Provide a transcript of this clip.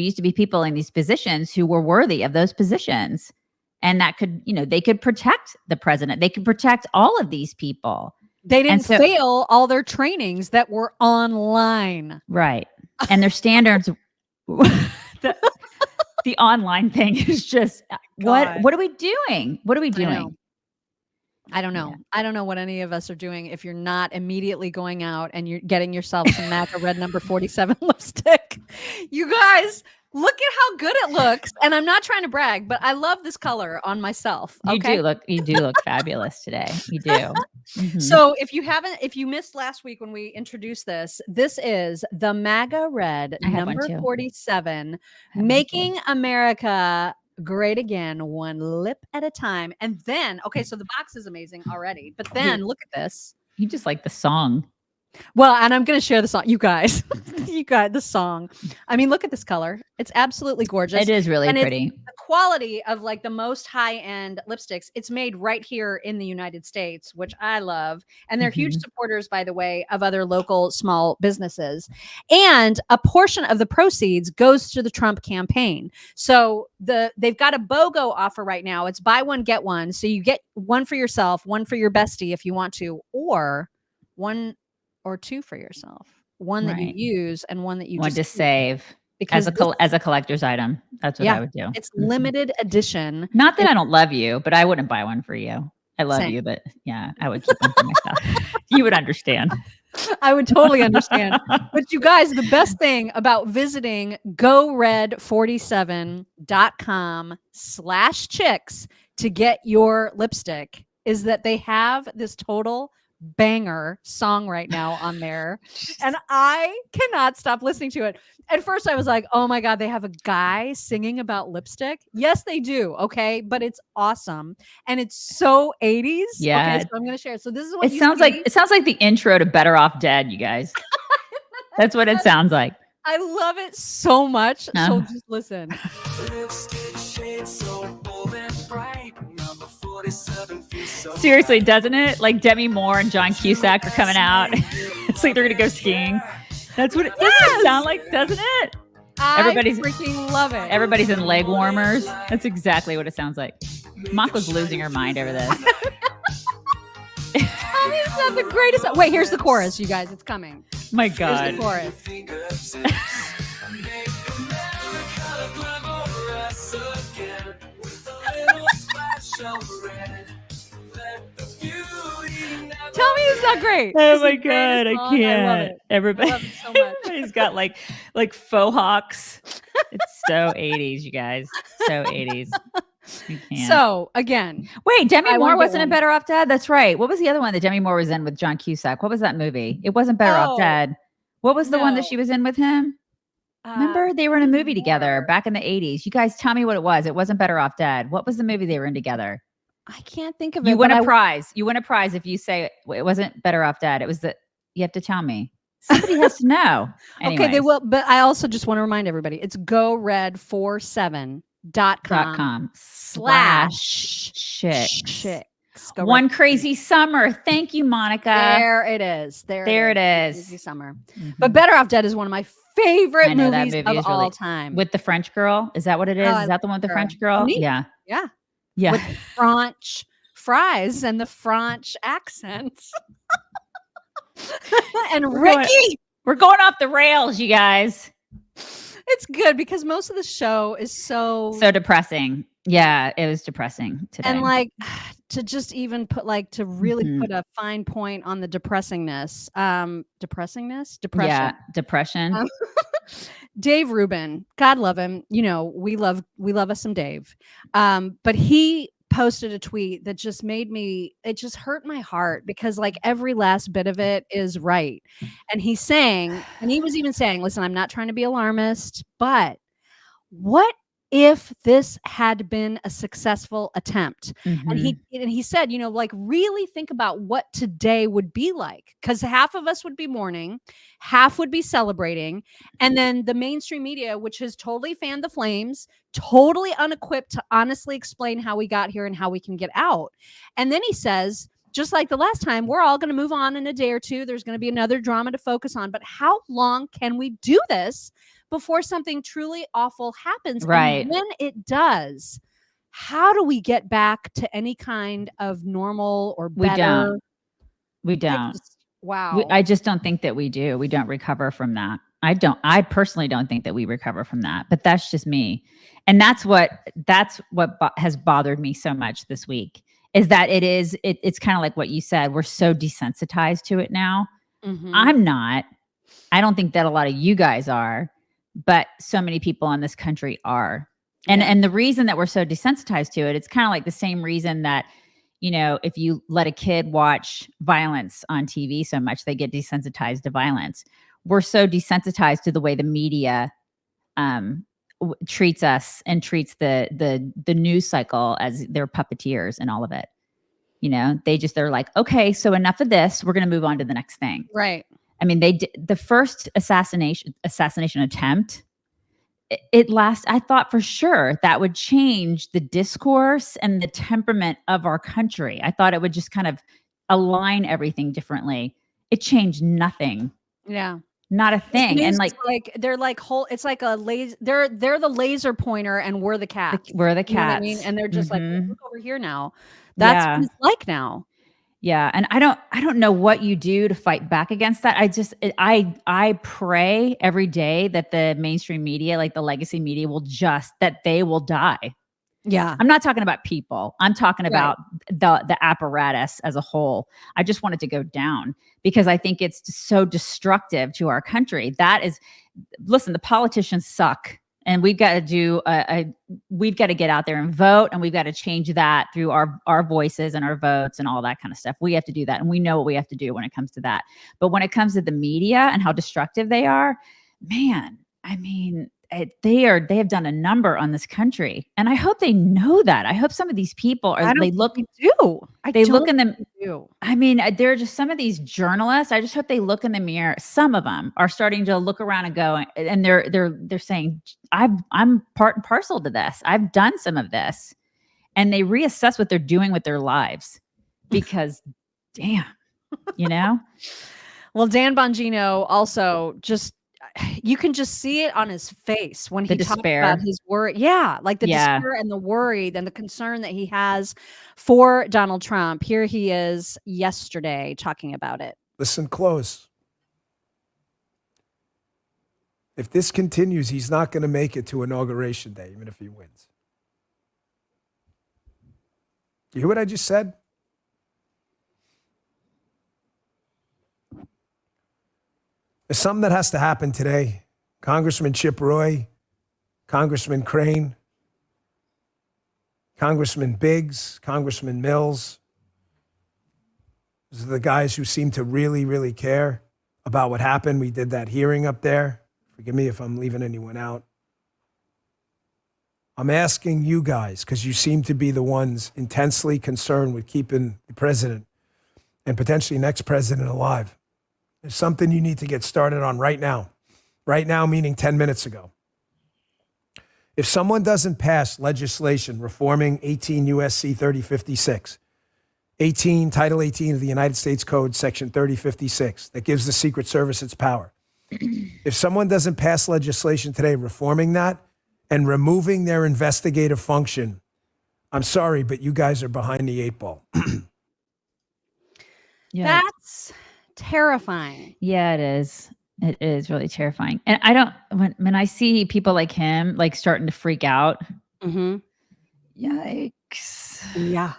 there used to be people in these positions who were worthy of those positions. And that could, they could protect the president. They could protect all of these people. They didn't fail all their trainings that were online. Right. And their standards, the online thing is just, what are we doing? What are we doing? I don't know. Yeah. I don't know what any of us are doing if you're not immediately going out and you're getting yourself some Maga Red number 47 lipstick. You guys, look at how good it looks. And I'm not trying to brag, but I love this color on myself. Okay? You do look fabulous today. You do. Mm-hmm. So if you missed last week when we introduced this is the Maga Red number 47, making America great again, one lip at a time. And then, so the box is amazing already, but then look at this. You just like the song. Well, and I'm going to share the song. You guys, the song. I mean, look at this color. It's absolutely gorgeous. It is really pretty. The quality of like the most high-end lipsticks. It's made right here in the United States, which I love. And they're huge supporters, by the way, of other local small businesses. And a portion of the proceeds goes to the Trump campaign. So they've got a BOGO offer right now. It's buy one, get one. So you get one for yourself, one for your bestie if you want to, or one or two for yourself, one that you use and one that you want to save because as a collector's item. That's what I would do. It's limited edition. Not that I don't love you, but I wouldn't buy one for you. I love you, but yeah, I would keep them for myself. You would understand. I would totally understand. But you guys, the best thing about visiting gored47.com/chicks to get your lipstick is that they have this total banger song right now on there, and I cannot stop listening to it. At first I was like, oh my god, they have a guy singing about lipstick. Yes, they do. Okay, but it's awesome and it's so 80s. Yeah. Okay, so I'm gonna share. So this is what it sounds like the intro to Better Off Dead, you guys. That's what it sounds like. I love it so much. So just listen. Seriously, doesn't it? Like Demi Moore and John Cusack are coming out. It's like they're gonna go skiing. That's what it doesn't sound like, doesn't it? Everybody's freaking love it. Everybody's in leg warmers. That's exactly what it sounds like. Maka's losing her mind over this. I mean, it's not the greatest. Wait, here's the chorus, you guys. It's coming. My God. Here's the chorus. Tell me it's not great. Oh my God, I can't. I love it. Everybody, I love it so much. Everybody's got like faux hawks. It's so 80s, you guys. So 80s. You can't. So again, wait, Demi Moore wasn't a Better Off Dead? That's right. What was the other one that Demi Moore was in with John Cusack? What was that movie? It wasn't Better Off Dead. What was the one that she was in with him? Remember, they were in a movie together back in the 80s. You guys tell me what it was. It wasn't Better Off Dead. What was the movie they were in together? I can't think of it. You win a prize. You win a prize if you say it wasn't Better Off Dead. It was you have to tell me. Somebody has to know. Anyways. Okay, they will. But I also just want to remind everybody, it's gored47.com/chicks. One Crazy Summer. Thank you, Monica. There it is. There it is. Crazy Summer. Mm-hmm. But Better Off Dead is one of my favorite movies of all time. With the French girl. Is that what it is? Is that the one with the French girl? Yeah. Yeah. Yeah. With the French fries and the French accents. And Ricky. We're going off the rails, you guys. It's good because most of the show is so depressing. Yeah, it was depressing today. And like to just even put to really put a fine point on the depressingness. Depression. Yeah, depression. Dave Rubin, God love him. You know, we love us some Dave. But he posted a tweet that just it just hurt my heart because every last bit of it is right. And he was even saying, listen, I'm not trying to be alarmist, but what if this had been a successful attempt? Mm-hmm. And he said, really think about what today would be like, because half of us would be mourning, half would be celebrating. And then the mainstream media, which has totally fanned the flames, totally unequipped to honestly explain how we got here and how we can get out. And then he says, just like the last time, we're all going to move on in a day or two. There's going to be another drama to focus on. But how long can we do this before something truly awful happens. Right. And when it does, how do we get back to any kind of normal or better? We don't. Wow. I just don't think that we do. We don't recover from that. I personally don't think that we recover from that, but that's just me. And that's what has bothered me so much this week, is that it's kind of like what you said. We're so desensitized to it now. Mhm. I'm not. I don't think that a lot of you guys are, but so many people in this country are. And the reason that we're so desensitized to it, it's kind of like the same reason that, if you let a kid watch violence on TV so much, they get desensitized to violence. We're so desensitized to the way the media treats us and treats the news cycle as their puppeteers and all of it. They're like, okay, so enough of this. We're going to move on to the next thing. Right. I mean, they did the first assassination attempt. I thought for sure that would change the discourse and the temperament of our country. I thought it would just kind of align everything differently. It changed nothing. Yeah. Not a thing. And they're like whole, it's like a laser, they're the laser pointer and we're the cats. We're the cats. You know what I mean? And they're just like, look over here now. That's Yeah. what it's like now. Yeah. And I don't know what you do to fight back against that. I pray every day that the mainstream media, like the legacy media, that they will die. Yeah. I'm not talking about people. I'm talking about the apparatus as a whole. I just want it to go down, because I think it's so destructive to our country. Listen, the politicians suck. And we've got to we've got to get out there and vote, and we've got to change that through our voices and our votes and all that kind of stuff. We have to do that. And we know what we have to do when it comes to that. But when it comes to the media and how destructive they are, man, I mean, they have done a number on this country. And I hope they know that. I hope some of these people look in them. I mean, they're just some of these journalists. I just hope they look in the mirror. Some of them are starting to look around and go, and they're saying, I'm part and parcel to this. I've done some of this. And they reassess what they're doing with their lives, because damn, Well, Dan Bongino also you can just see it on his face when he talks about his worry. Yeah, like the despair and the worry, then the concern that he has for Donald Trump. Here he is yesterday talking about it. Listen close. If this continues, he's not going to make it to Inauguration Day, even if he wins. You hear what I just said? There's something that has to happen today. Congressman Chip Roy, Congressman Crane, Congressman Biggs, Congressman Mills. These are the guys who seem to really, really care about what happened. We did that hearing up there. Forgive me if I'm leaving anyone out. I'm asking you guys, because you seem to be the ones intensely concerned with keeping the president and potentially next president alive. There's something you need to get started on right now. Right now, meaning 10 minutes ago. If someone doesn't pass legislation reforming 18 U.S.C. 3056, Title 18 of the United States Code, Section 3056, that gives the Secret Service its power. If someone doesn't pass legislation today reforming that and removing their investigative function, I'm sorry, but you guys are behind the 8 ball. Yeah. That's terrifying. Yeah, it is. It is really terrifying. And I don't, when I see people like him, like starting to freak out. Mm-hmm. Yikes. Yeah.